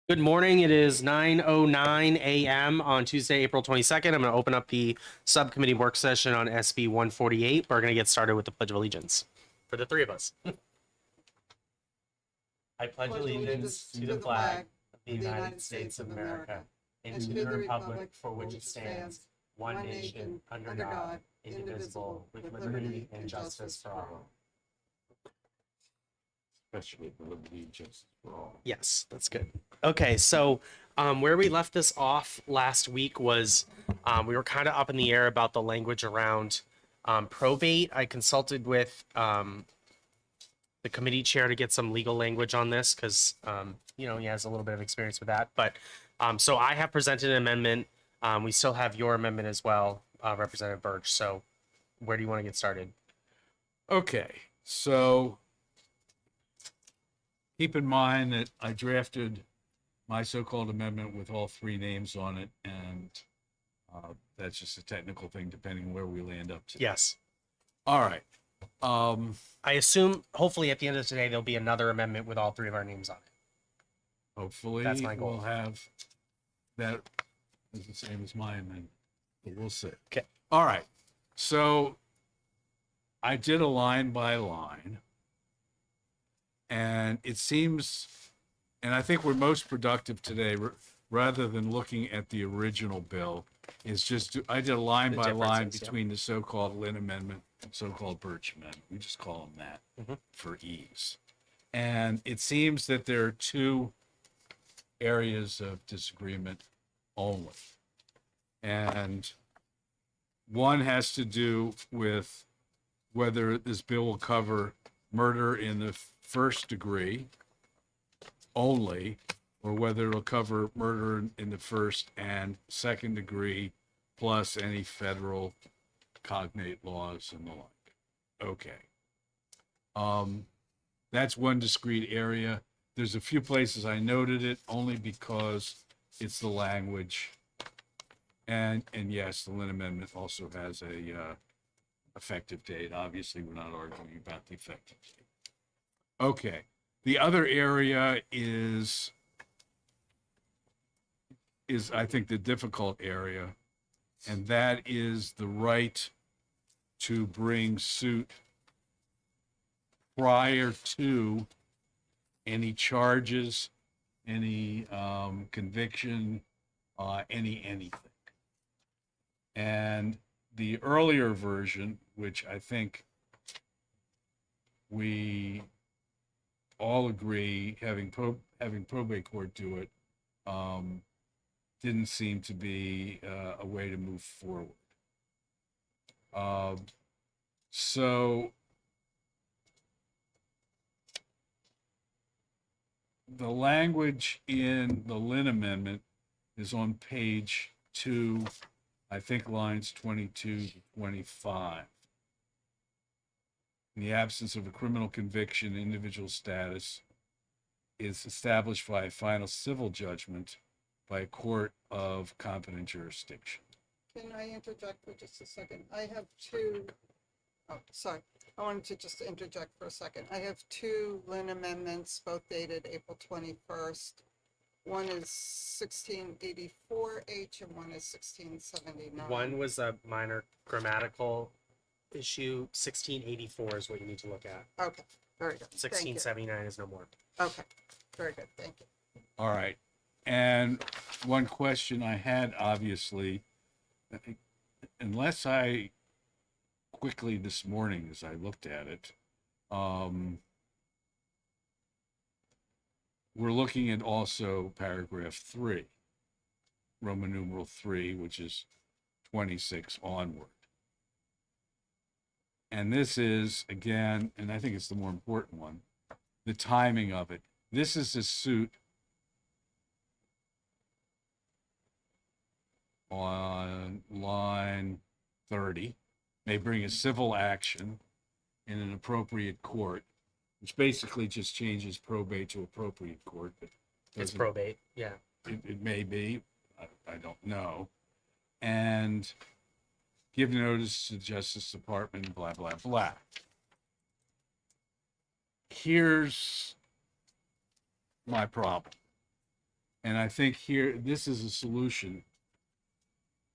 Good morning. It is 9:09 a.m. on Tuesday, April 22nd. I'm going to open up the subcommittee work session on SB 148. We're going to get started with the Pledge of Allegiance for the three of us. I pledge allegiance to the flag of the United States of America and to the republic for which it stands, one nation, under God, indivisible, with liberty and justice for all. Especially the allegiance for all. Yes, that's good. Okay, so where we left this off last week was we were kind of up in the air about the language around probate. I consulted with the committee chair to get some legal language on this because he has a little bit of experience with that. But so I have presented an amendment. We still have your amendment as well, Representative Birch. So where do you want to get started? Okay, so keep in mind that I drafted my so-called amendment with all three names on it, and that's just a technical thing depending on where we land up to. Yes. All right. I assume, hopefully, at the end of today, there'll be another amendment with all three of our names on it. Hopefully, That's my goal. we'll have that is the same as my amendment, but we'll see. Okay. All right. So I did a line by line, and it seems, and I think we're most productive today, rather than looking at the original bill, is just I did a line by line between the so-called Lynn Amendment and so-called Birch Amendment. We just call them that for ease. And it seems that there are two areas of disagreement only. And one has to do with whether this bill will cover murder in the first degree only, or whether it'll cover murder in the first and second degree, plus any federal cognate laws and the like. Okay. That's one discrete area. There's a few places I noted it only because it's the language. And yes, the Lynn Amendment also has a effective date. Obviously, we're not arguing about the effective date. Okay. The other area is I think the difficult area, and that is the right to bring suit prior to any charges, any conviction, anything. And the earlier version, which I think we all agree having probate court do it, didn't seem to be a way to move forward. So the language in the Lynn Amendment is on page 2, I think lines 22 to 25. In the absence of a criminal conviction, individual status is established by a final civil judgment by a court of competent jurisdiction. Can I interject for just a second? I have two, oh, sorry. I wanted to just interject for a second. I have two Lynn amendments, both dated April 21st. One is 1684H and one is 1679. One was a minor grammatical issue. 1684 is what you need to look at. Okay, very good. 1679 is no more. Okay, very good. Thank you. All right. And one question I had, obviously, unless I quickly this morning as I looked at it, we're looking at also paragraph 3, Roman numeral 3, which is 26 onward. And this is, again, and I think it's the more important one, the timing of it. This is a suit on line 30, may bring a civil action in an appropriate court, which basically just changes probate to appropriate court. But It's probate, yeah. it may be, I don't know. And give notice to the Justice Department, blah, blah, blah. Here's my problem. And I think here, this is a solution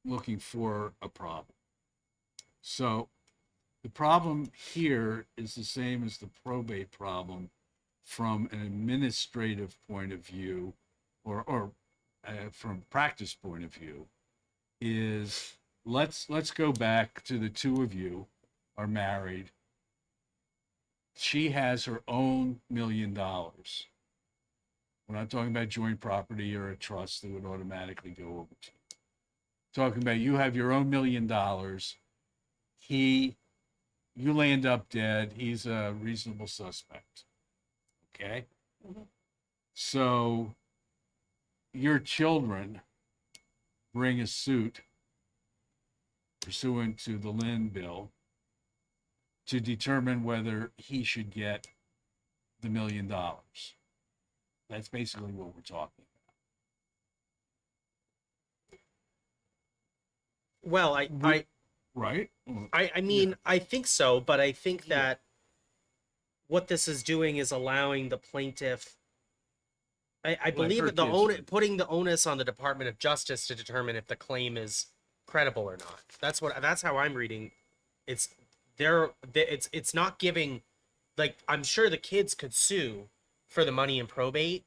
looking for a problem. So the problem here is the same as the probate problem from an administrative point of view, or from practice point of view, is let's go back to the two of you are married. She has her own $1 million. We're not talking about joint property or a trust that would automatically go over to you. Talking about you have your own $1 million. You land up dead. He's a reasonable suspect. Okay? Mhm. So your children bring a suit pursuant to the Lynn bill to determine whether he should get the $1 million. That's basically what we're talking Well, about. Right? I mean, I think so, but I think Yeah. that what this is doing is allowing the plaintiff. I believe her that the kids do. putting the onus on the Department of Justice to determine if the claim is credible or not. That's how I'm reading. It's it's not giving, like, I'm sure the kids could sue for the money in probate,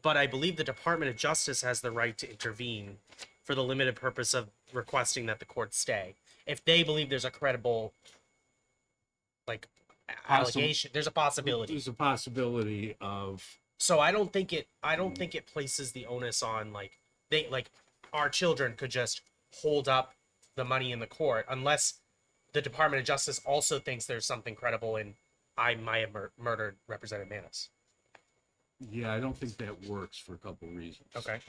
but I believe the Department of Justice has the right to intervene for the limited purpose of requesting that the court stay if they believe there's a credible, like, allegation. There's a possibility. There's a possibility of. So I don't think it places the onus on, like, they, like, our children could just hold up the money in the court unless the Department of Justice also thinks there's something credible in I might have murdered Representative Manis. Yeah, I don't think that works for a couple of reasons. Okay.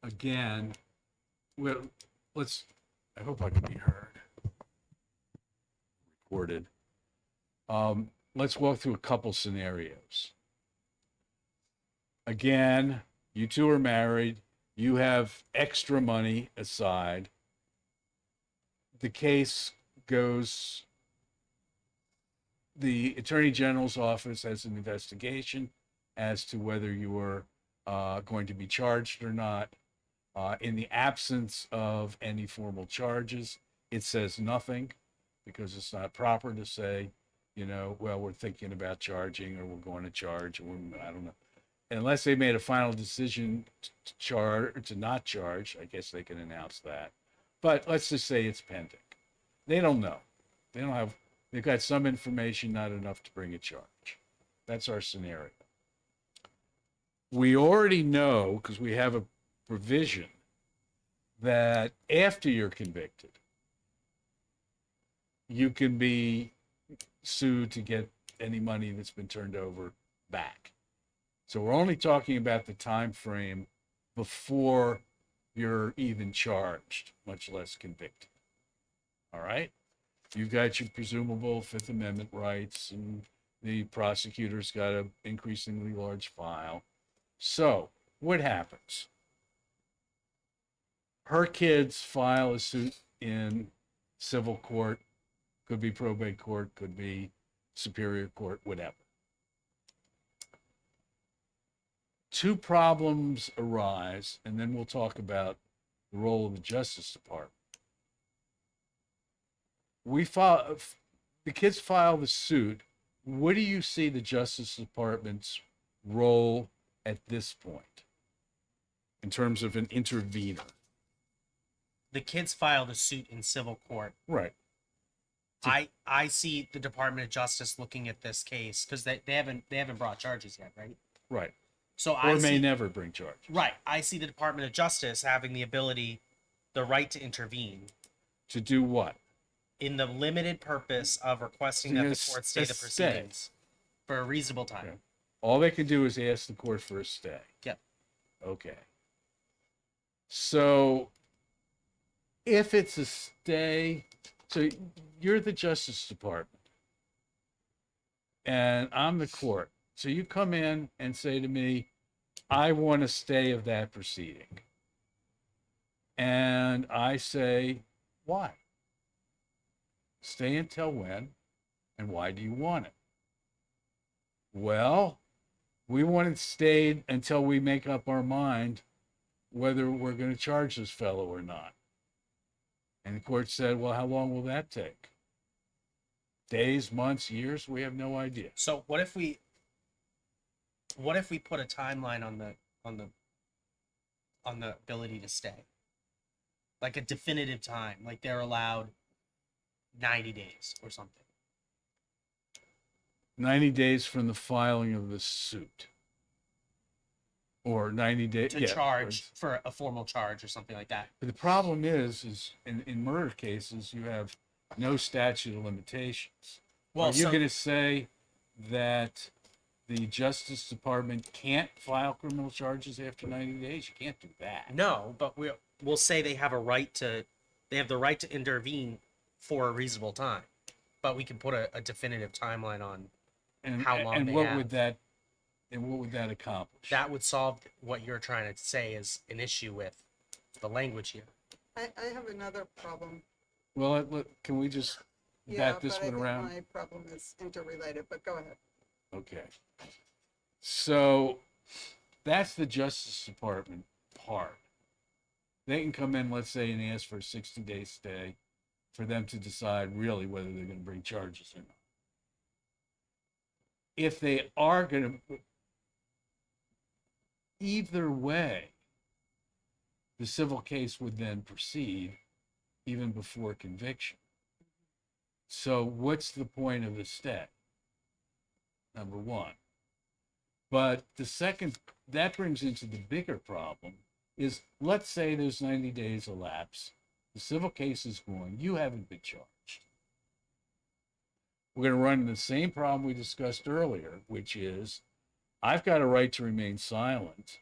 Again, well, I hope I can be heard. Recorded. Let's walk through a couple scenarios. Again, you two are married. You have extra money aside. The case goes, the Attorney General's office has an investigation as to whether you are going to be charged or not. In the absence of any formal charges, it says nothing because it's not proper to say, well, we're thinking about charging or we're going to charge, or I don't know. Unless they made a final decision to charge or to not charge, I guess they can announce that. But let's just say it's pending. They don't know. They've got some information, not enough to bring a charge. That's our scenario. We already know, because we have a provision, that after you're convicted, you can be sued to get any money that's been turned over back. So we're only talking about the time frame before you're even charged, much less convicted. All right? You've got your presumable Fifth Amendment rights, and the prosecutor's got an increasingly large file. So what happens? Her kids file a suit in civil court, could be probate court, could be superior court, whatever. Two problems arise, and then we'll talk about the role of the Justice Department. The kids file the suit. What do you see the Justice Department's role at this point in terms of an intervener? The kids filed a suit in civil court. Right. I see the Department of Justice looking at this case because they haven't brought charges yet, right? Right. So Or may never bring charges. Right. I see the Department of Justice having the ability, the right to intervene. To do what? In the limited purpose of requesting that the court stay the proceedings for a reasonable time. Okay. All they can do is ask the court for a stay. Yep. Okay. So if it's a stay, so you're the Justice Department and I'm the court. So you come in and say to me, I want a stay of that proceeding. And I say, why? Stay until when? And why do you want it? Well, We want it stayed until we make up our mind whether we're going to charge this fellow or not. And the court said, well, how long will that take? Days, months, years? We have no idea. So what if we put a timeline on the ability to stay? Like a definitive time, like they're allowed 90 days or something. 90 days from the filing of the suit. Or 90 days. To charge for a formal charge or something like that. But the problem is in murder cases, you have no statute of limitations. Well, Are you going to say that the Justice Department can't file criminal charges after 90 days? You can't do that. No, but we'll say they have the right to intervene for a reasonable time, but we can put a definitive timeline on how long they what have. what would that accomplish? That would solve what you're trying to say is an issue with the language here. I have another problem. Well, can we just bat this but I one think around? my problem is interrelated, but go ahead. Okay. So that's the Justice Department part. They can come in, let's say, and ask for a 60-day stay for them to decide really whether they're going to bring charges or not. If they are going to, either way, the civil case would then proceed even before conviction. So what's the point of the stay? Number one. But the second, that brings into the bigger problem is, let's say those 90 days elapse. The civil case is going, you haven't been charged. We're going to run into the same problem we discussed earlier, which is, I've got a right to remain silent.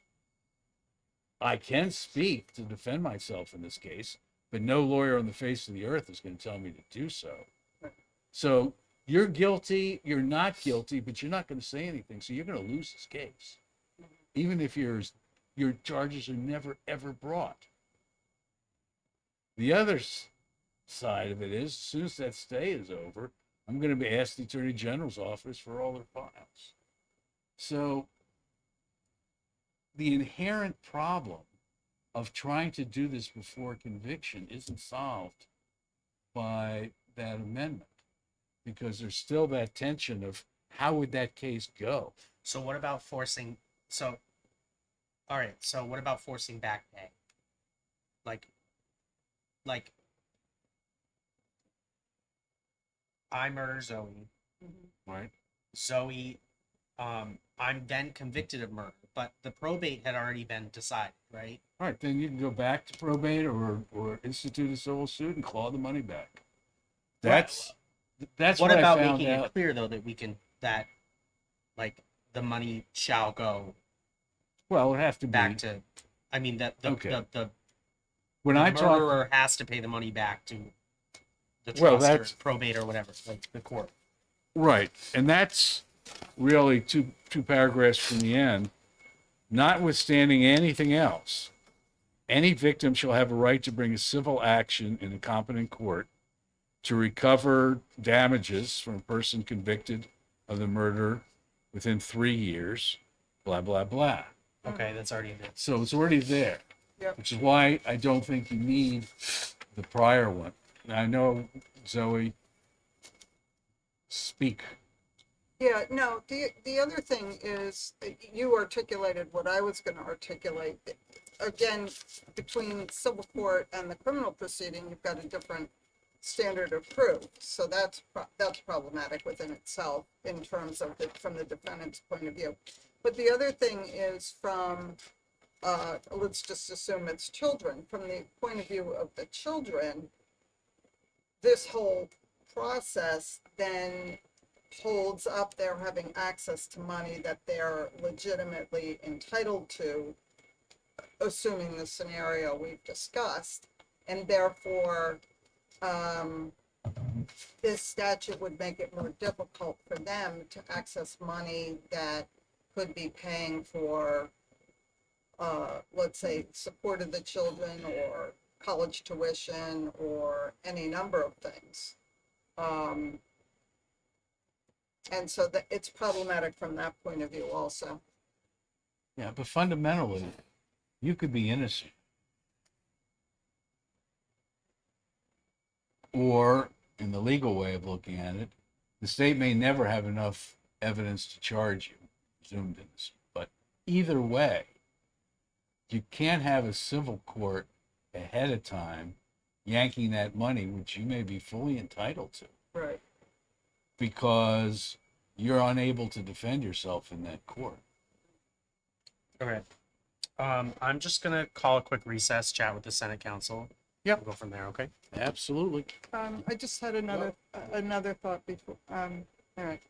I can speak to defend myself in this case, but no lawyer on the face of the earth is going to tell me to do so. So you're guilty, you're not guilty, but you're not going to say anything. So you're going to lose this case, even if your charges are never, ever brought. The other side of it is, as soon as that stay is over, I'm going to be asked the Attorney General's office for all their files. So the inherent problem of trying to do this before conviction isn't solved by that amendment, because there's still that tension of how would that case go? So what about forcing? So, all right. So what about forcing back pay? Like, I murder Zoe. Right? Zoe, I'm then convicted of murder, but the probate had already been decided, right? All right, then you can go back to probate or institute a civil suit and claw the money back. That's What what about I found making out. it clear though that like the money shall go Well, it has to be back to, I mean that Okay. the when I talk. murderer has to pay the money back to the Well, trust or that's- probate or whatever, like the court. Right, and that's really two paragraphs from the end. Notwithstanding anything else, any victim shall have a right to bring a civil action in a competent court to recover damages from a person convicted of the murder within 3 years, blah, blah, blah. Okay, that's already there. So it's already there, Yep. which is why I don't think you need the prior one. Now, I know, Zoe, speak. Yeah, no, the other thing is, you articulated what I was going to articulate. Again, between civil court and the criminal proceeding, you've got a different standard of proof. So that's problematic within itself in terms of from the defendant's point of view. But the other thing is from, let's just assume it's children. From the point of view of the children, this whole process then holds up their having access to money that they're legitimately entitled to, assuming the scenario we've discussed, and therefore this statute would make it more difficult for them to access money that could be paying for, let's say, support of the children or college tuition or any number of things. And so it's problematic from that point of view also. Yeah, but fundamentally, you could be innocent. Or, in the legal way of looking at it, the state may never have enough evidence to charge you, presumed innocent. But either way, you can't have a civil court ahead of time yanking that money, which you may be fully entitled to, Right. because you're unable to defend yourself in that court. Okay. I'm just gonna call a quick recess, chat with the Senate Council. Yep. We'll go from there. Okay. Absolutely. I just had another thought before, all right.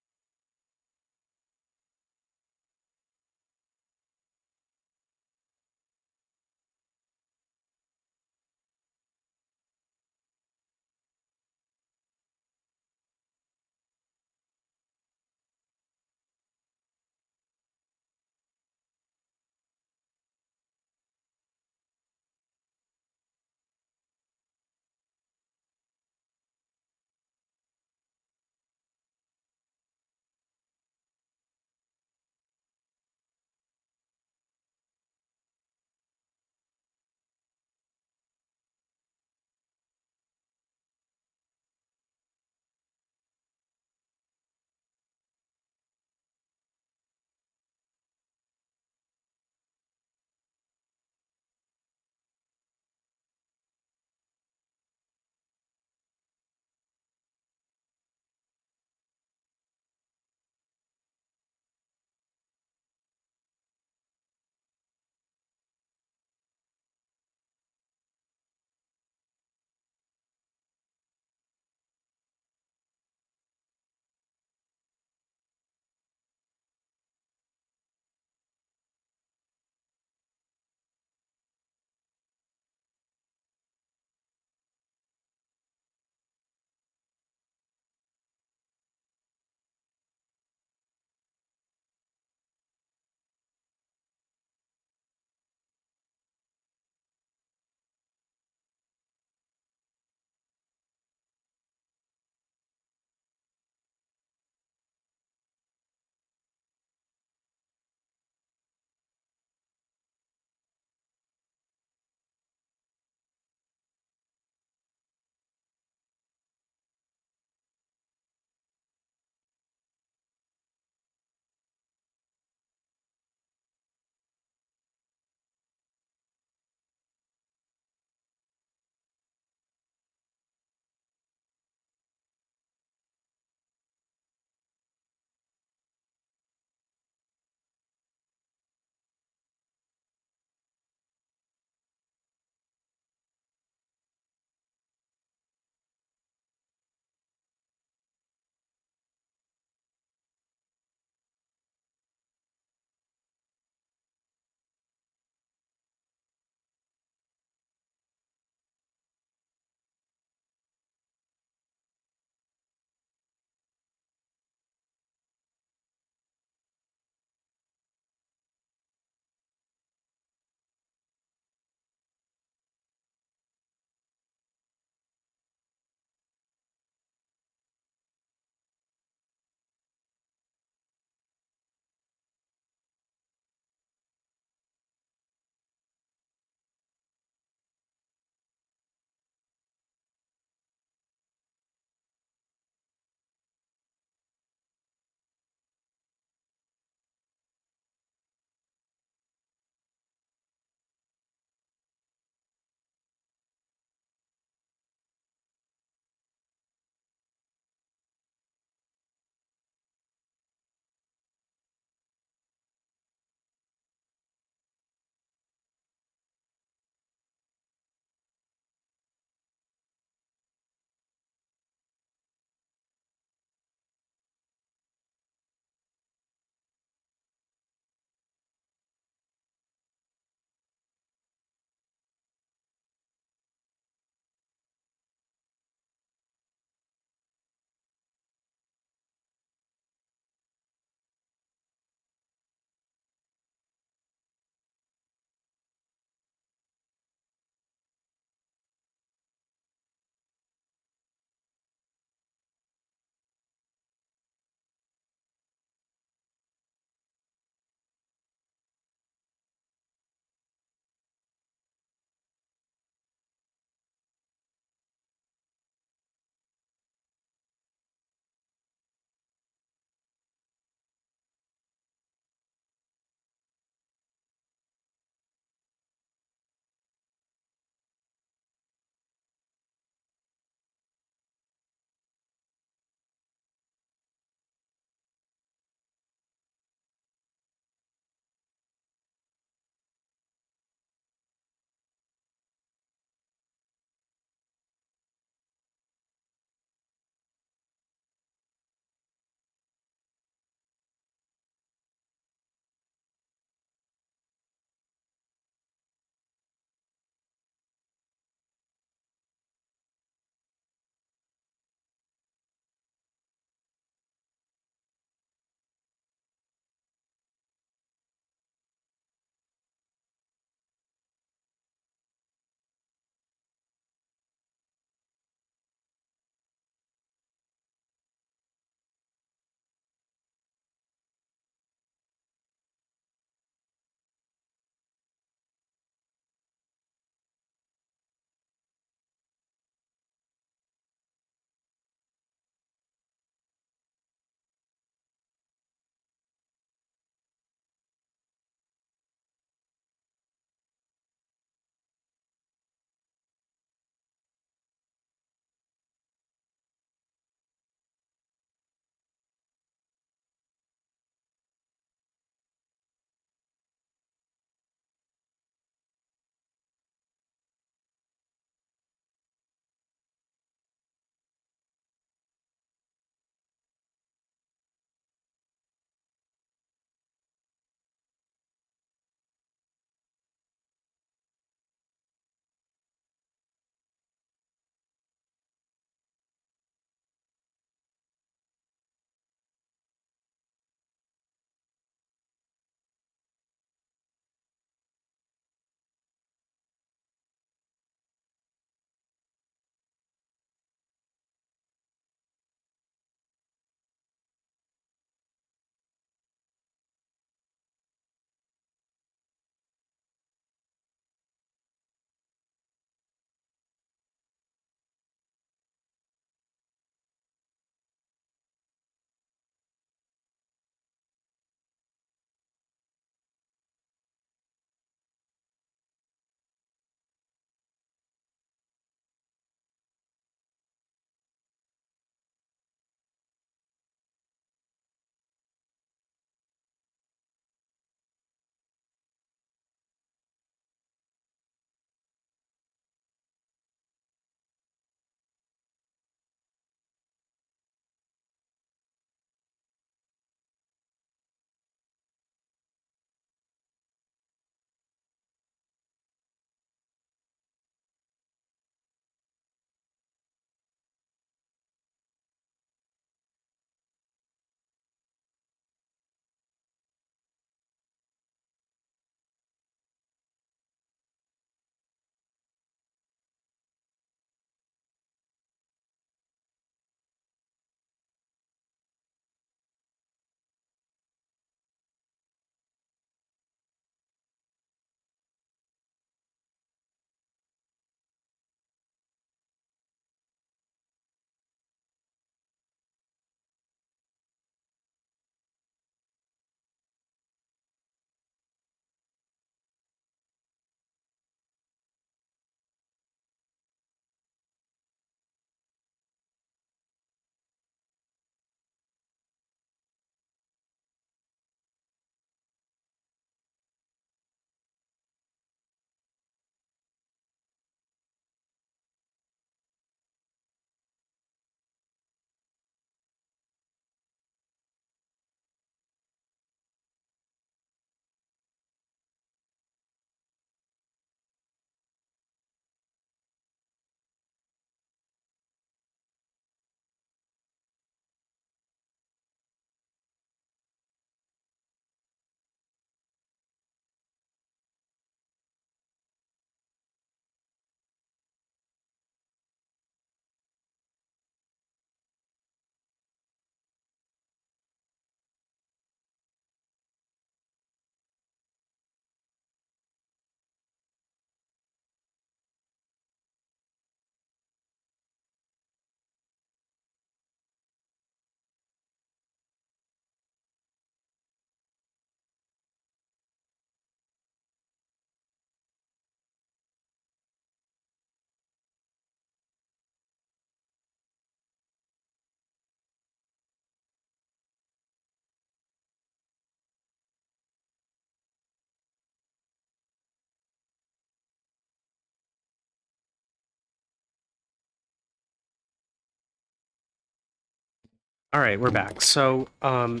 All right, we're back. So, I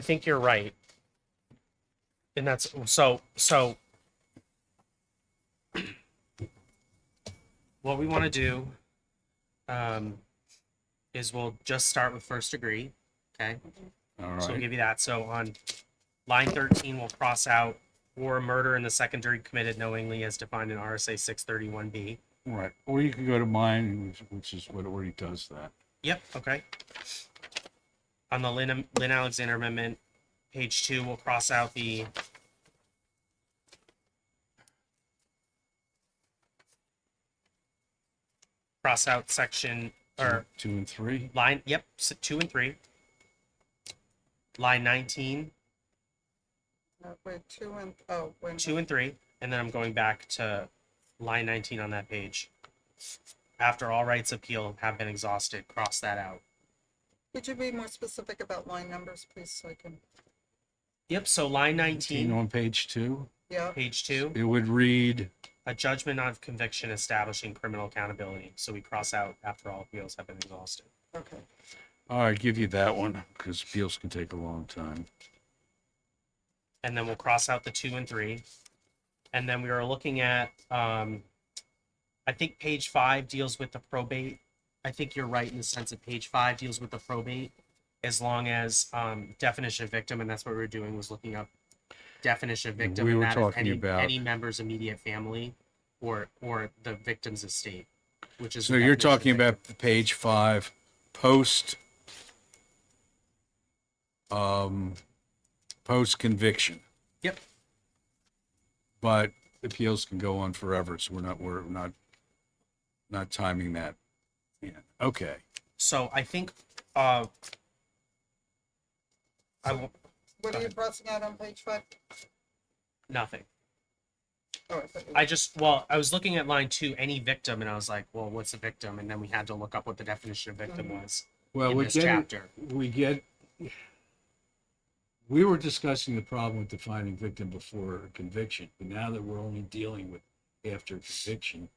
think you're right. And that's so what we want to do um is we'll just start with first degree. Okay. All So we'll right. give you that. So on line 13, we'll cross out or murder in the second degree committed knowingly as defined in RSA 631B. Right. Or you can go to mine, which is what already does that. Yep. Okay. On the Lynn Alexander Amendment, page 2, we'll cross out the section or 2 and 3. line. Yep. 2 and 3. Line 19, Wait, 2 and, oh, wait. 2 and 3, and then I'm going back to line 19 on that page. After all rights appeal have been exhausted, cross that out. Could you be more specific about line numbers, please, so I can, Yep. So line 19, On page 2, yeah, page 2, it would read, a judgment of conviction establishing criminal accountability. So we cross out after all appeals have been exhausted. okay. all right, give you that one because appeals can take a long time. And then we'll cross out the 2 and 3. And then we were looking at, I think page 5 deals with the probate. I think you're right in the sense that page 5 deals with the probate, as long as definition of victim, and that's what we were doing, was looking up definition of victim. We and were that is talking any, about- any member's immediate family or the victim's estate, which is So the you're definition of talking victim. about page 5, post post conviction. Yep. But appeals can go on forever, so we're not timing that. Yeah. Okay. So I think I will What Go are you ahead. crossing out on page 5? nothing. Oh, I thought you- I was looking at line 2, any victim, and I was like, well, what's a victim? And then we had to look up what the definition of victim was Well, in we this get chapter. we were discussing the problem with defining victim before a conviction, but now that we're only dealing with after conviction,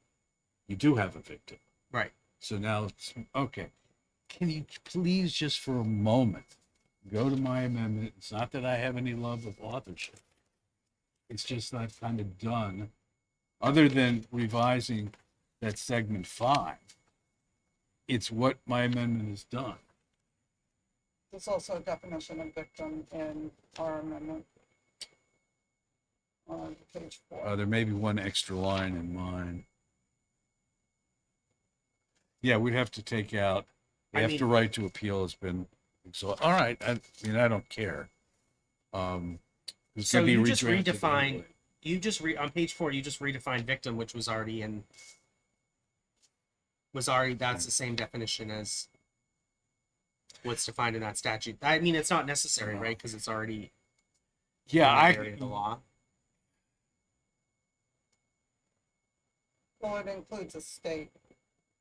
you do have a victim. Right. So now it's okay. Can you please just for a moment go to my amendment? It's not that I have any love of authorship. It's just that I've kind of done, other than revising that segment 5, it's what my amendment has done. There's also a definition of victim in our amendment on page 4. There may be one extra line in mine. Yeah, we'd have to take out I after mean- right to appeal has been exhausted. All right, I mean I don't care. It's So gonna be you just redrafted redefine. anyway. You just on page 4. You just redefined victim, which was already in. That's the same definition as what's defined in that statute. I mean, it's not necessary, No. right? Because it's already Yeah, in the area of the law. Well, it includes a state.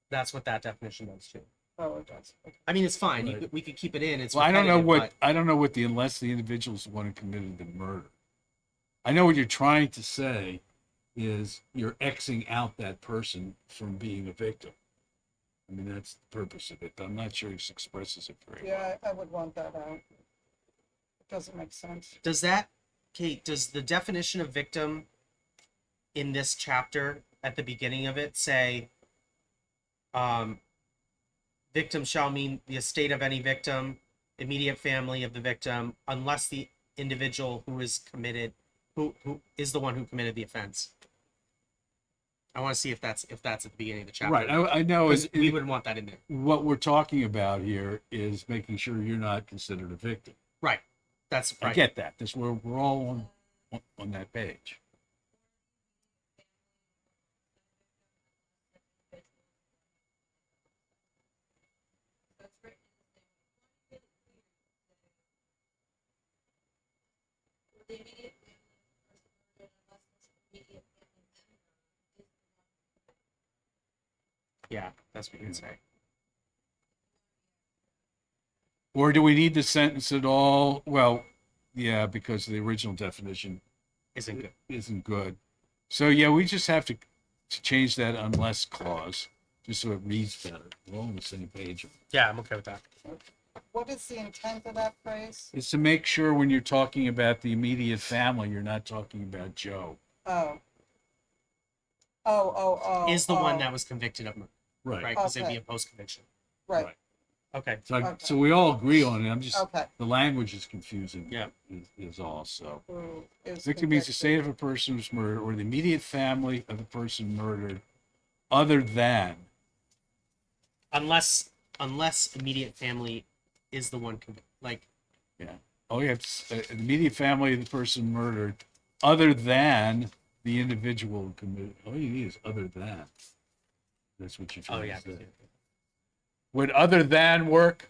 That's what that definition does too. Oh, it does. Okay. I mean, it's fine. Right. We could keep it in. It's Well, I don't know repetitive, what the unless the individual's the one who committed the murder. I know what you're trying to say is you're Xing out that person from being a victim. I mean that's the purpose of it. But I'm not sure he expresses it very well. Yeah, I would want that out. It doesn't make sense. Does that, Kate? Does the definition of victim in this chapter at the beginning of it say, victim shall mean the estate of any victim, immediate family of the victim, unless the individual who is committed, who is the one who committed the offense? I want to see if that's at the beginning of the chapter. Right. I know. 'Cause we would want that in there. What we're talking about here is making sure you're not considered a victim. Right. That's right. I get that. We're all on that page. Yeah, that's what you would say. Or do we need the sentence at all? Well, yeah, because the original definition Isn't good. isn't good. So yeah, we just have to change that unless clause just so it reads better. We're all on the same page. Yeah, I'm okay with that. What is the intent of that phrase? It's to make sure when you're talking about the immediate family, you're not talking about Joe. Oh. Oh. Is the one that was convicted of murder, right? Because it'd be Okay. a post-conviction. Right, Right. Okay. So, Okay. so we all agree on it. I'm just, okay. the language is confusing. Yeah. Is all, so. Who is Victim means the convicted. state of a person who's murdered or the immediate family of the person murdered, other than. Unless immediate family is the one like. Yeah. Oh, yeah. It's, the immediate family of the person murdered, other than the individual who committed. All you need is other than. That's what you're trying Oh to yeah. say. Would other than work?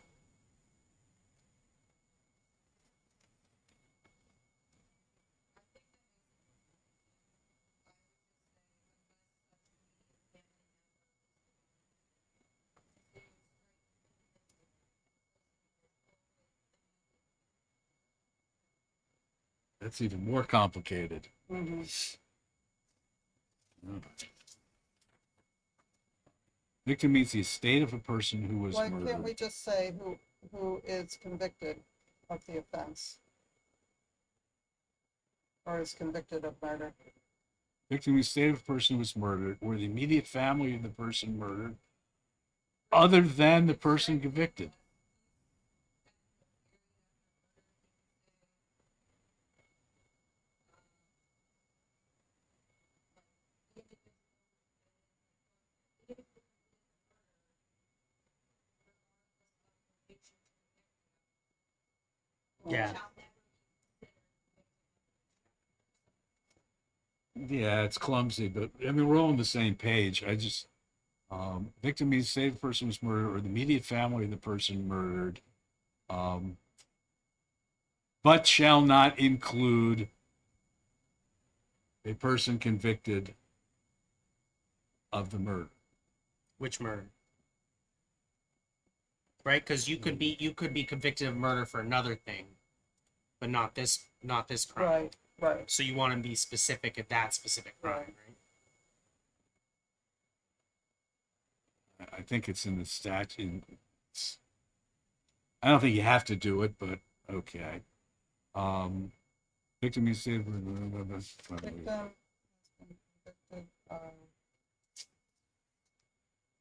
That's even more complicated. Mhm. Victim means the estate of a person who was Why can't murdered. we just say who is convicted of the offense? Or is convicted of murder? Victim means the estate of a person who was murdered, or the immediate family of the person murdered, other than the person convicted. Yeah. Yeah, it's clumsy, but I mean, we're all on the same page. I just, victim means the estate of the person who was murdered, or the immediate family of the person murdered, but shall not include a person convicted of the murder. Which murder? Right, because you could be convicted of murder for another thing, but not this crime. Right, right. So you want to be specific at that specific crime, right? I think it's in the statute. I don't think you have to do it, but okay. Victim means the estate of Victim. Convicted of.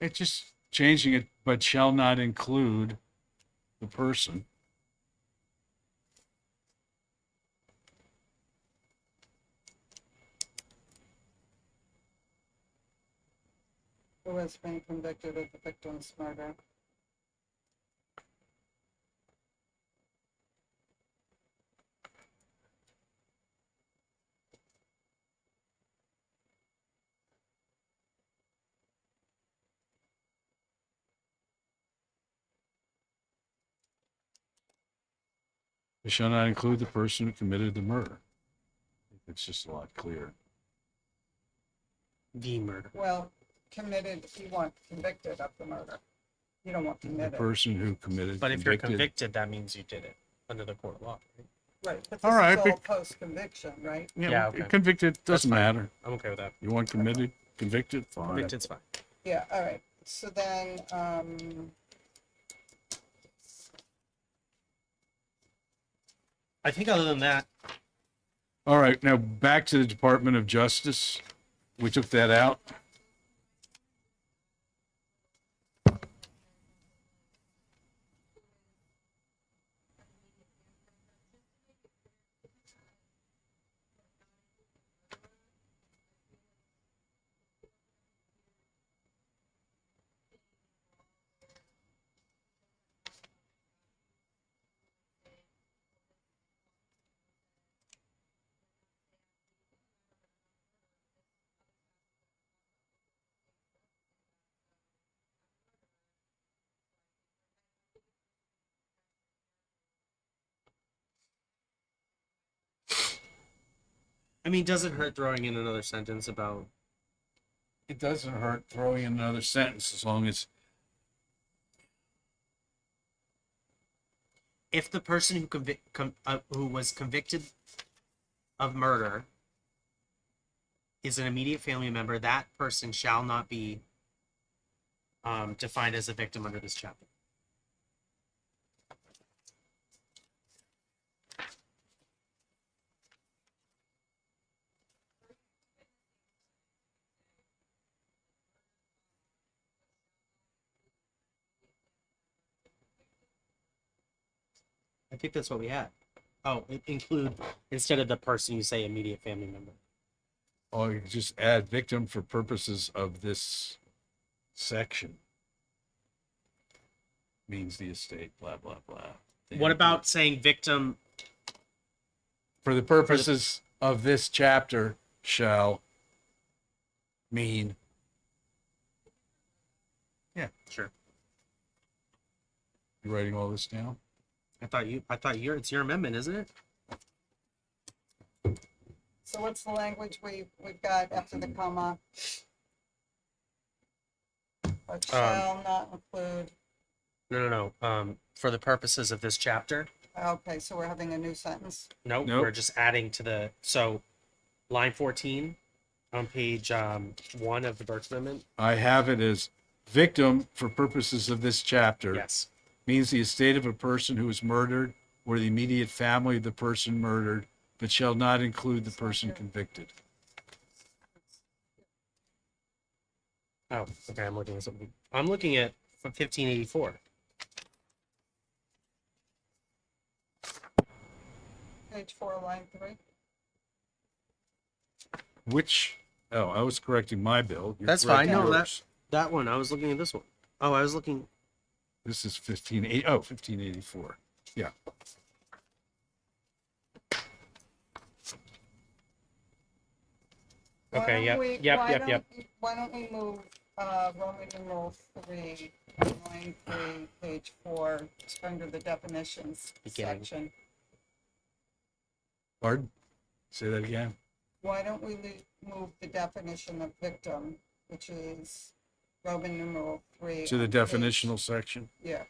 It's just changing it, but shall not include the person. Who has been convicted of the victim's murder. It shall not include the person who committed the murder. It's just a lot clearer. The murder. Well, committed, you want convicted of the murder. You don't want The committed. person who committed. But if you're convicted, that means you did it under the court of law. Right? Right, but All this right, is all but- post-conviction, right? Yeah, okay. Convicted doesn't fine. matter. I'm okay with that. You want committed, convicted, fine. Convicted's fine. Yeah, all right. So then, I think other than that, All right, now back to the Department of Justice. We took that out. I mean, does it hurt throwing in another sentence about It doesn't hurt throwing in another sentence as long as if the person who was convicted of murder is an immediate family member, that person shall not be defined as a victim under this chapter. I think that's what we had. Oh, include, instead of the person, you say immediate family member. Or you could just add victim for purposes of this section. Means the estate, blah, blah, blah. What about saying victim? For the purposes of this chapter shall mean. Yeah, sure. You writing all this down? I thought it's your amendment, isn't it? So what's the language we've got after the comma? But shall not include, No. For the purposes of this chapter. okay, so we're having a new sentence. Nope. Nope. We're just adding to the, so line 14 on page 1 of the Burke's Amendment. I have it as victim for purposes of this chapter. Yes. Means the estate of a person who is murdered or the immediate family of the person murdered, but shall not include the person convicted. Oh, okay. I'm looking at something. I'm looking at 1584. Page 4, line 3. Which, oh, I was correcting my bill. You're That's fine. correcting No, yours. that one. I was looking at this one. Oh, I was looking. This is 1584. Yeah. Okay. Yep. Why don't we move Roman numeral 3, line 3, page 4, just under the definitions Beginning. section? Pardon? Say that again. Why don't we move the definition of victim, which is Roman numeral 3? To the on page- definitional section. Yeah,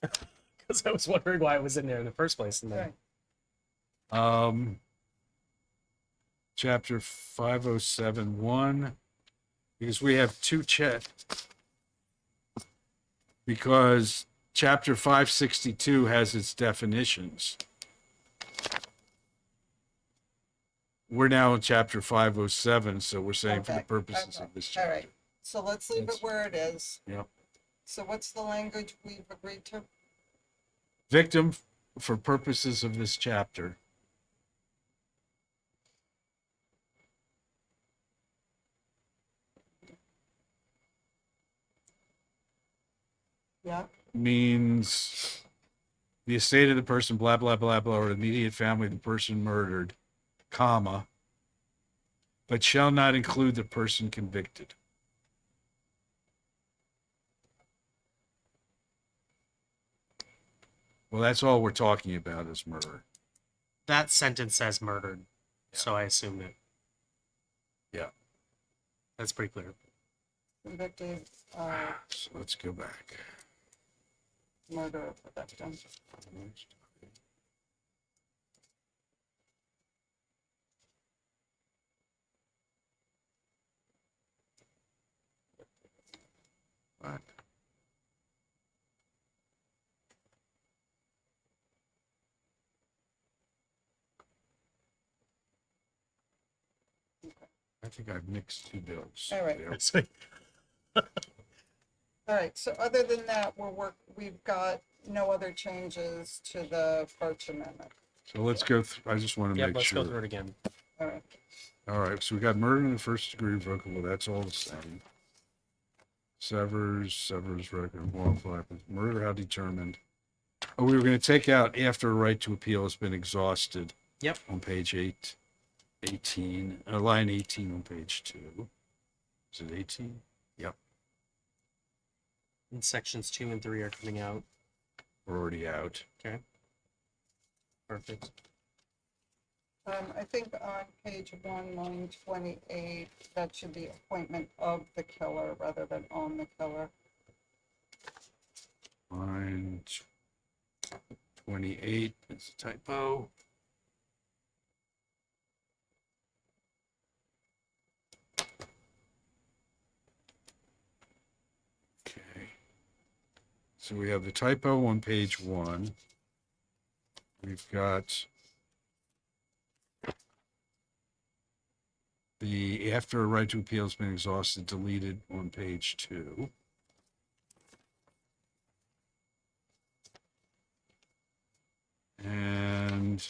Because I was wondering why it was in there in the first place. And then, right. Chapter 5071, because we have two because chapter 562 has its definitions. We're now in chapter 507, so we're saying for the Okay, purposes okay, of this all chapter. right. So let's leave it where it is. Yep. So what's the language we've agreed to? Victim for purposes of this chapter. Yeah, Means the estate of the person, blah, blah, blah, blah, or immediate family of the person murdered, comma, but shall not include the person convicted. Well, that's all we're talking about is murder. that sentence says murdered, so I assume that. Yeah. That's pretty clear. convicted, So let's go back. murder of the victim. Right. I think I've mixed two bills. All right. there. All right, so other than that, we've got no other changes to the Birch Amendment. So let's go through, I just want to Yep, make let's sure. go through it again. All right, All right, so we got murder in the first degree revocable, that's all the same. Severs, record, moral weapons, murder how determined. Oh, we were gonna take out after a right to appeal has been exhausted. Yep. On page 18, line 18 on page 2. Is it 18? Yep, And sections 2 and 3 are coming out. we're already out. Okay. Perfect. I think on page 1, line 28, that should be appointment of the killer rather than on the killer. Line 28, it's a typo. So we have the typo on page 1. We've got the after a right to appeal has been exhausted, deleted on page 2. And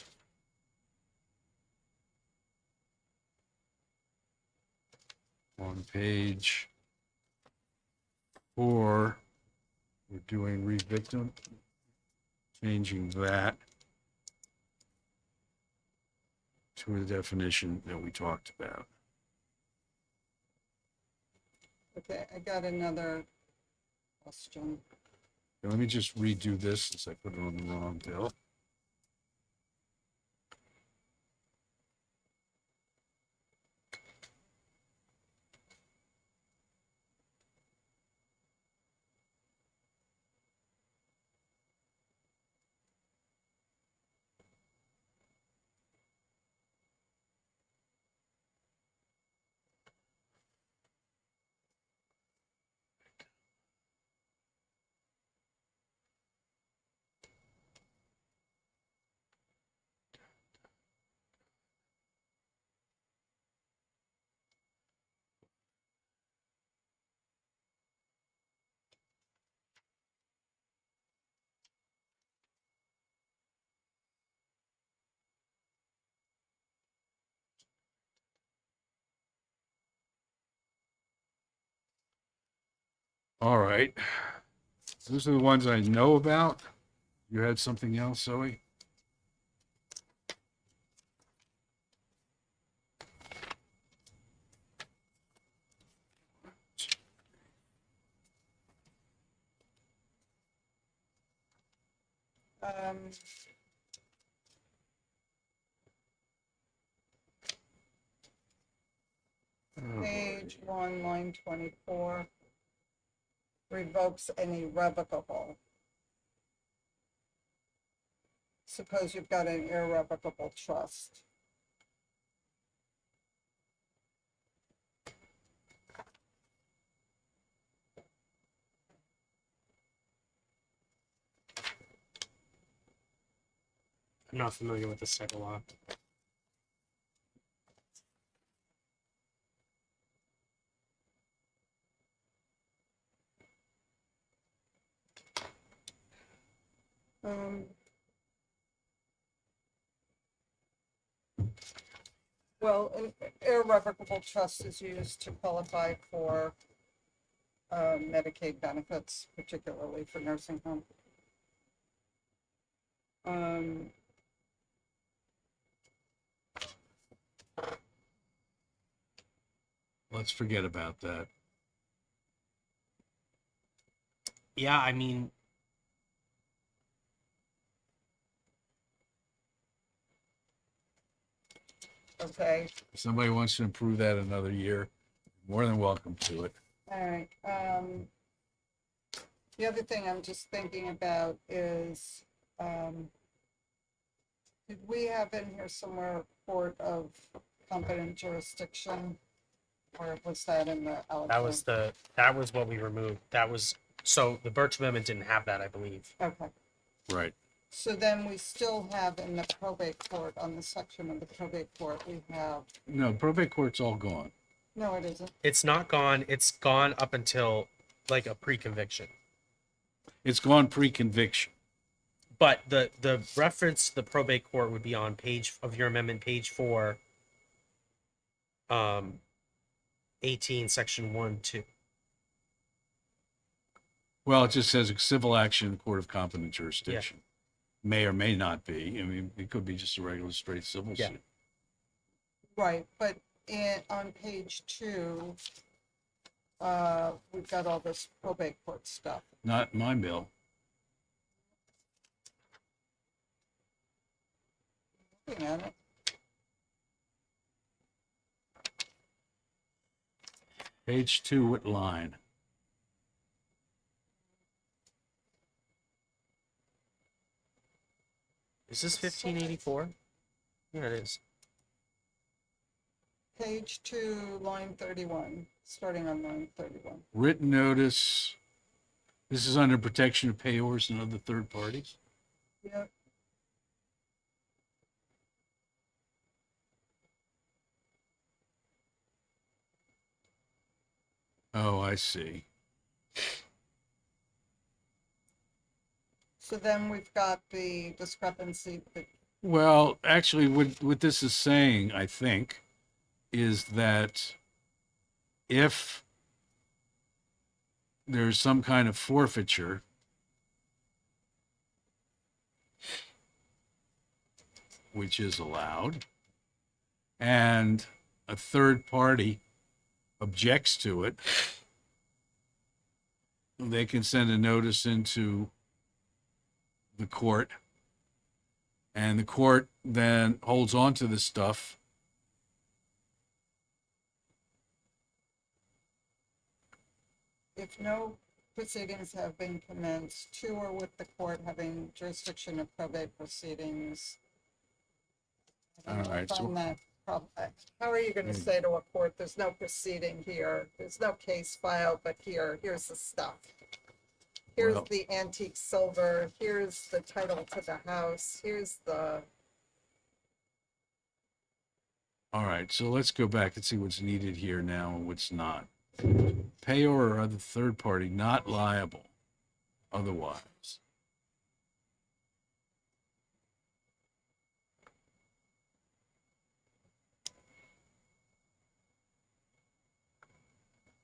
on page 4, we're doing re-victim, changing that to the definition that we talked about. Okay, I got another question. Let me just redo this since I put it on the wrong bill. All right. Those are the ones I know about. You had something else, Zoe? Um, Page 1, line 24, revokes any revocable. Suppose you've got an irrevocable trust. I'm not familiar with this type of law. Um, Well, an irrevocable trust is used to qualify for Medicaid benefits, particularly for nursing home. Let's forget about that. Yeah, I mean, Okay, If somebody wants to improve that another year, more than welcome to it. all right. The other thing I'm just thinking about is, did we have in here somewhere court of competent jurisdiction? Or was that in the Alexander? that was what we removed. That was, so the Birch Amendment didn't have that, I believe. Okay, Right. so then we still have in the probate court, on the section of the probate court, we have, No, probate court's all gone. no, it isn't. It's not gone. It's gone up until like a pre-conviction. It's gone pre-conviction. But the reference to the probate court would be on page of your amendment, page 4, 18, section 1, 2. Well, it just says a civil action in the court of competent jurisdiction. May or may not be. I mean, it could be just a regular straight civil Yeah. suit. Right, but on page 2, we've got all this probate court stuff. Not my bill. Looking at it, Page 2, what line? Is this 1584? Yeah, it is. page 2, line 31, starting on line 31. Written notice. This is under protection of payors and other third parties? Yep. Oh, I see. So then we've got the discrepancy. Well, actually, what this is saying, I think, is that if there's some kind of forfeiture, which is allowed, and a third party objects to it, they can send a notice into the court, and the court then holds on to the stuff If no proceedings have been commenced to or with the court having jurisdiction of probate proceedings. I All right, so- find that how are you going to say to a court, there's no proceeding here, there's no case filed, but here's the stuff. Here's Well- the antique silver, here's the title to the house, here's the, All right, so let's go back and see what's needed here now and what's not. Payor or other third party not liable otherwise.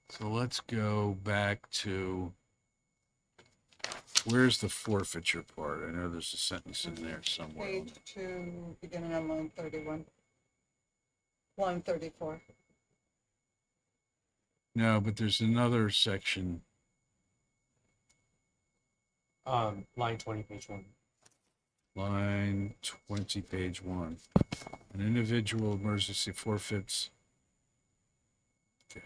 So let's go back to, where's the forfeiture part? I know there's a sentence in there somewhere. page 2, beginning on line 31. Line 34. No, but there's another section. Line 20, page 1. Line 20, page 1. An individual emergency forfeits. Okay.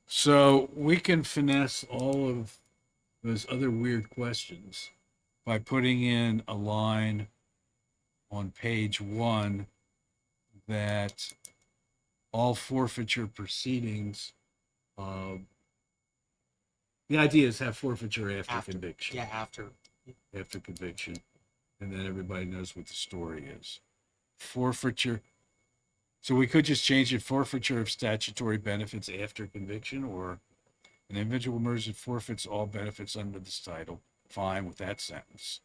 So we can finesse all of those other weird questions by putting in a line on page 1 that all forfeiture proceedings, the idea is have forfeiture after conviction. Yeah, after. After conviction, and then everybody knows what the story is. Forfeiture. So we could just change it, forfeiture of statutory benefits after conviction, or an individual emergency forfeits all benefits under this title. Fine with that sentence.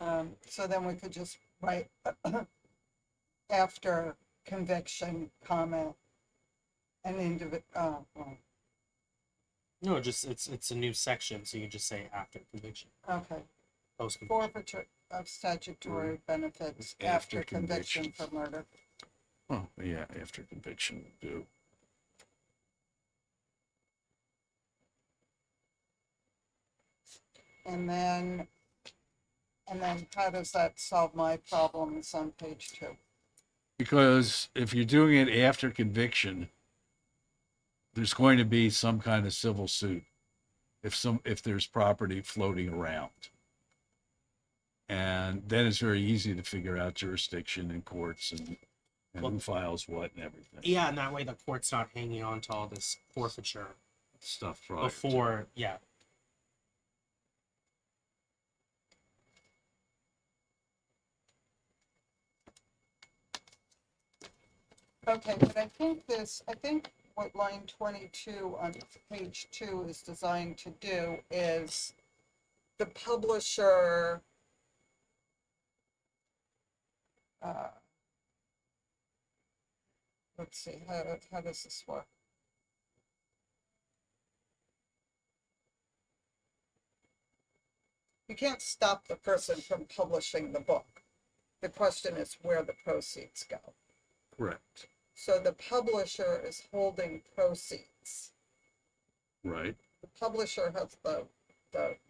So then we could just write after conviction, comma, an individual, No, just it's a new section, so you can just say after conviction, okay. post conviction. Forfeiture of statutory benefits After after conviction for murder. Oh, yeah, after conviction will do. And then how does that solve my problems on page 2? Because if you're doing it after conviction, there's going to be some kind of civil suit if there's property floating around. And then it's very easy to figure out jurisdiction in courts and who files what and everything. Yeah, and that way the court's not hanging on to all this forfeiture Stuff prior to. before. Yeah. Okay, but I think what line 22 on page 2 is designed to do is the publisher let's see, how does this work? You can't stop the person from publishing the book. The question is where the proceeds go. Correct. So the publisher is holding proceeds. Right. The publisher has the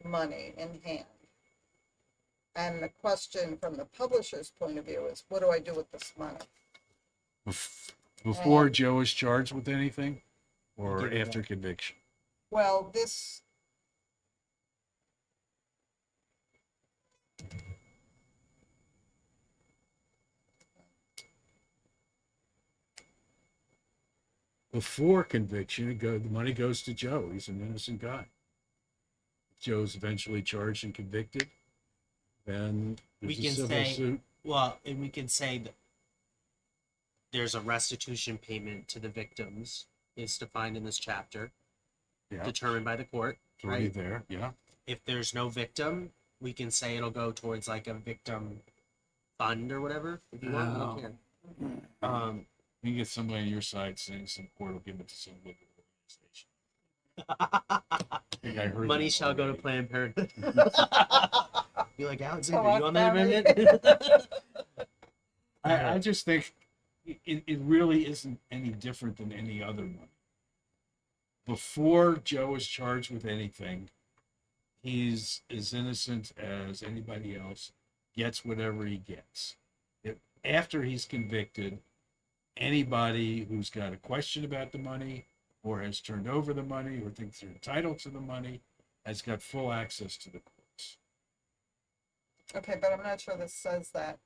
money in hand. And the question from the publisher's point of view is, what do I do with this money? Before Joe is charged with anything, or Yeah. after conviction? Well, this, before conviction, the money goes to Joe. He's an innocent guy. If Joe's eventually charged and convicted, then We there's a can civil say, suit. well, and we can say that there's a restitution payment to the victims is defined in this chapter, Yeah, determined by the court, it's already right? there. Yeah. If there's no victim, we can say it'll go towards like a victim fund or whatever. If you want, I don't care. You can get somebody on your side saying some court will give it to some liberal organization. I think I heard Money that shall go to already. Planned Parenthood. Be like, Alexander, Come you on, on that family. amendment? I just think it really isn't any different than any other money. Before Joe is charged with anything, he's as innocent as anybody else, gets whatever he gets. After he's convicted, anybody who's got a question about the money or has turned over the money or thinks they're entitled to the money has got full access to the courts. Okay, but I'm not sure this says that.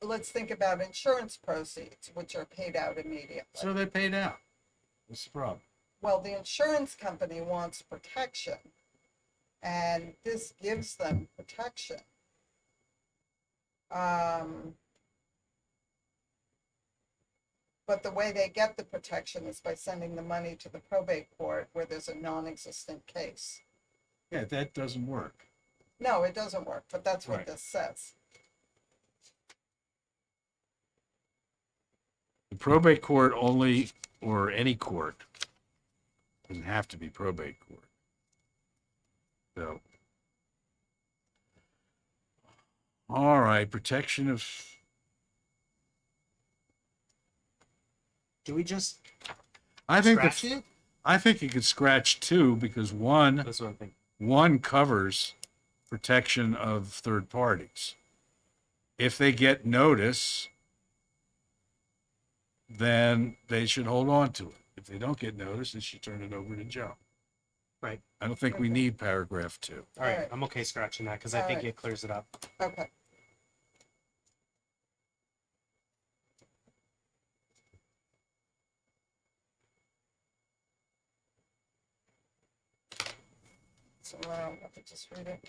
Let's think about insurance proceeds, which are paid out immediately. So they paid out. What's the problem? Well, the insurance company wants protection, and this gives them protection. But the way they get the protection is by sending the money to the probate court where there's a non-existent case. Yeah, that doesn't work. No, it doesn't work, but that's what Right. this says. The probate court only, or any court, doesn't have to be probate court. So, all right, protection of, Do we just I think scratch that, it? I think you could scratch two because That's what I'm thinking. one covers protection of third parties. If they get notice, then they should hold on to it. If they don't get notice, they should turn it over to Joe. Right. I don't think we Okay. need paragraph 2. All right, Alright. I'm okay scratching that because I think Alright. it clears it up. Okay. So let me just read it.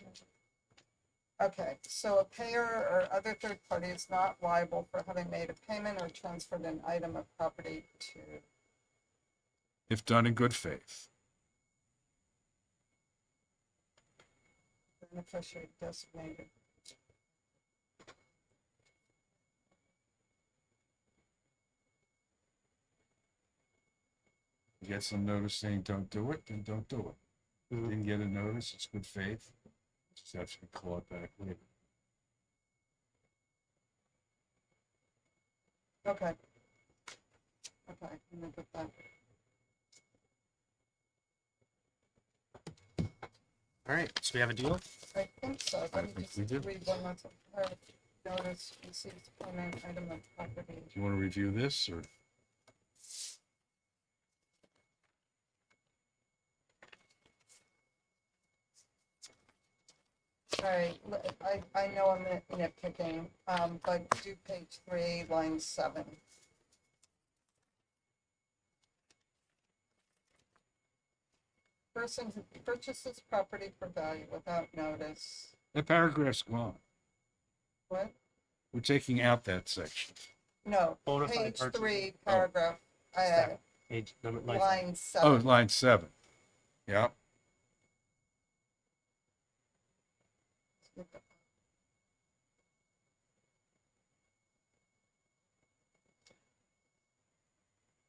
Okay, so a payer or other third party is not liable for having made a payment or transferred an item of property to, If done in good faith. beneficiary designated. You get some notice saying don't do it, then don't do it. Mhm. Didn't get a notice, it's good faith. Just have to claw it back later. Okay. Okay, I'm gonna put that. All right, so we have a deal. I think so. I Let me think just we do. read one more time. Notice receives payment item of property. Do you want to review this or? All right, I know I'm nitpicking, but do page 3, line 7. Person who purchases property for value without notice. That paragraph's gone. What? We're taking out that section. No, Bona fide page purchase. 3, Oh. paragraph, Page number line. line Oh, 7. line 7. Yeah.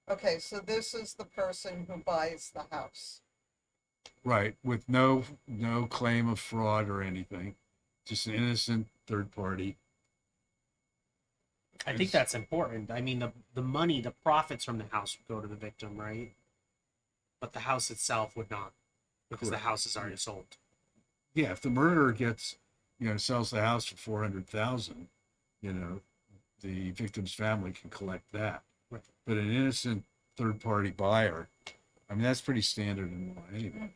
Okay, so this is the person who buys the house. Right, with no claim of fraud or anything, just an innocent third party. I think that's important. I mean, the money, the profits from the house would go to the victim, right? But the house itself would not, because Correct. the house is already sold. Yeah, if the murderer gets, sells the house for 400,000, the victim's family can collect that. Right. But an innocent third party buyer, I mean, that's pretty standard in law anyway.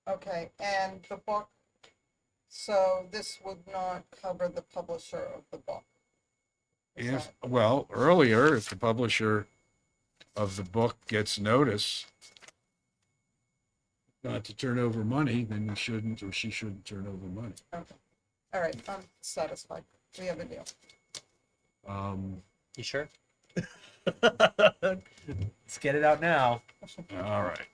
Okay, and the book So this would not cover the publisher of the book. Is If, that- well, earlier, if the publisher of the book gets notice not to turn over money, then he shouldn't or she shouldn't turn over money. Okay. All right, I'm satisfied. We have a deal. You sure? Let's get it out now. All right.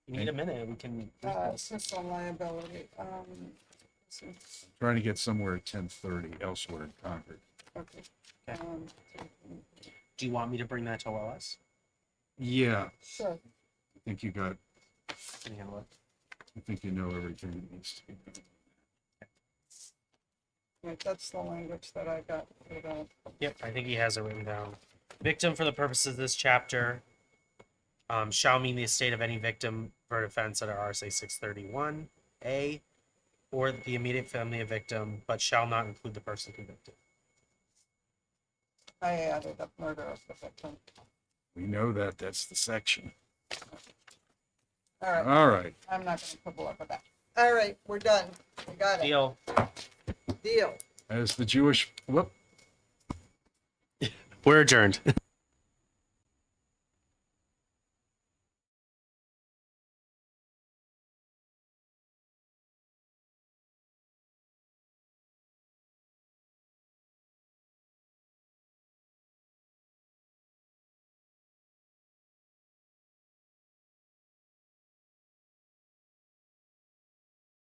You need a minute. We can. read this. Personal liability, let's see. Trying to get somewhere at 10:30 elsewhere in Concord. Okay. Okay. Um, Do you want me to bring that to OLS? Yeah, Sure. I think you got, Can you handle it? I think you know everything that needs to be done. Right, that's the language that I got for that. Yep, I think he has it written down. Victim for the purposes of this chapter shall mean the estate of any victim for an offense under RSA 631A or the immediate family of victim, but shall not include the person convicted. I added up murder of the victim. We know that, that's the section. All right, All right. I'm not gonna quibble over that. All right, we're done. We got it. Deal. Deal. As the Jewish, whoop, We're adjourned.